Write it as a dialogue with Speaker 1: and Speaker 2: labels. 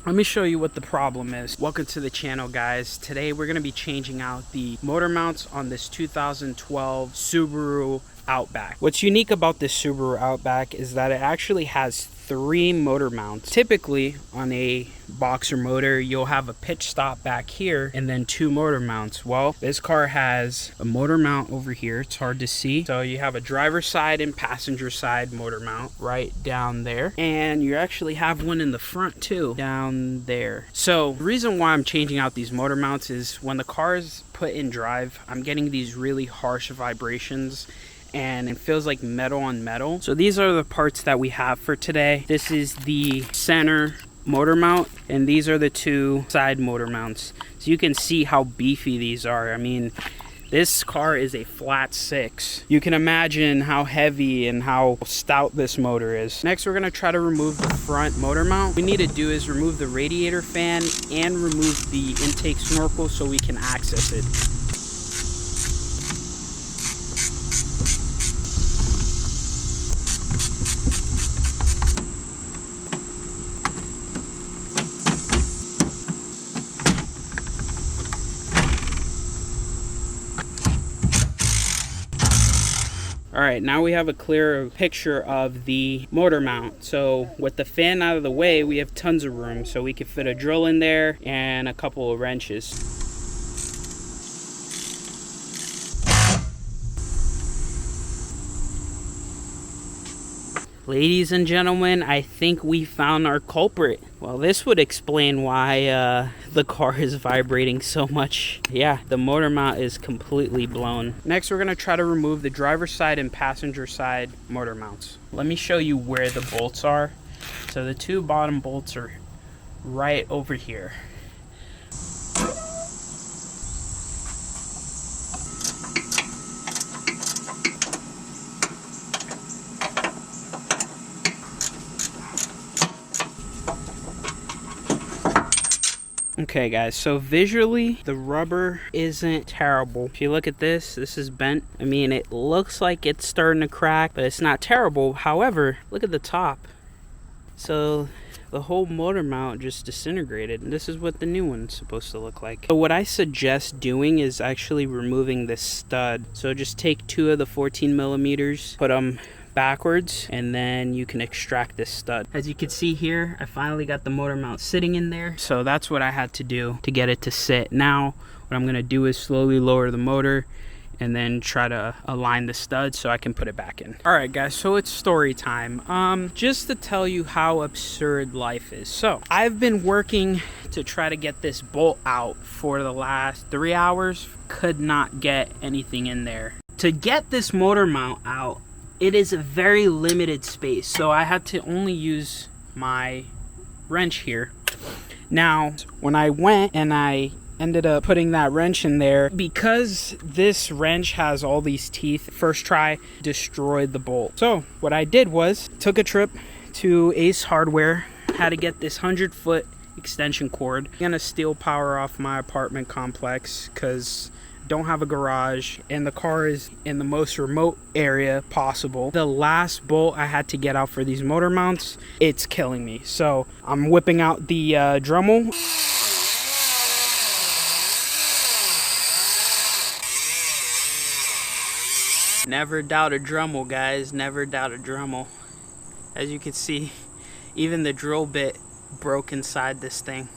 Speaker 1: Let me show you what the problem is. Welcome to the channel, guys. Today we're going to be changing out the motor mounts on this 2012 Subaru Outback. What's unique about this Subaru Outback is that it actually has 3 motor mounts. Typically on a boxer motor you'll have a pitch stop back here and then 2 motor mounts. Well, this car has a motor mount over here. It's hard to see. So you have a driver side and passenger side motor mount right down there, and you actually have one in the front too down there. So the reason why I'm changing out these motor mounts is when the car is put in drive, I'm getting these really harsh vibrations and it feels like metal on metal. So these are the parts that we have for today. This is the center motor mount and these are the 2 side motor mounts. So you can see how beefy these are. I mean, this car is a flat 6. You can imagine how heavy and how stout this motor is. Next, we're gonna try to remove the front motor mount. What we need to do is remove the radiator fan and remove the intake snorkel so we can access it. All right, now we have a clearer picture of the motor mount. So with the fan out of the way, we have tons of room. So we can fit a drill in there and a couple of wrenches. Ladies and gentlemen, I think we found our culprit. Well, this would explain why the car is vibrating so much. Yeah, the motor mount is completely blown. Next, we're gonna try to remove the driver's side and passenger side motor mounts. Let me show you where the bolts are. So the 2 bottom bolts are right over here. Okay guys, so visually the rubber isn't terrible. If you look at this is bent. I mean, it looks like it's starting to crack, but it's not terrible. However, look at the top. So the whole motor mount just disintegrated, and this is what the new one's supposed to look like. So what I suggest doing is actually removing this stud. So just take 2 of the 14 millimeters, put them backwards, and then you can extract this stud. As you can see here, I finally got the motor mount sitting in there. So that's what I had to do to get it to sit. Now what I'm gonna do is slowly lower the motor and then try to align the stud so I can put it back in. All right guys, so it's story time. Just to tell you how absurd life is. So I've been working to try to get this bolt out for the last 3 hours. Could not get anything in there. To get this motor mount out, it is a very limited space, so I had to only use my wrench here. Now, when I went and I ended up putting that wrench in there, because this wrench has all these teeth, first try destroyed the bolt. So what I did was took a trip to Ace Hardware, had to get this 100-foot extension cord. I'm gonna steal power off my apartment complex because don't have a garage and the car is in the most remote area possible. The last bolt I had to get out for these motor mounts, it's killing me. So I'm whipping out the Dremel. Never doubt a Dremel, guys. Never doubt a Dremel. As you can see, even the drill bit broke inside this thing.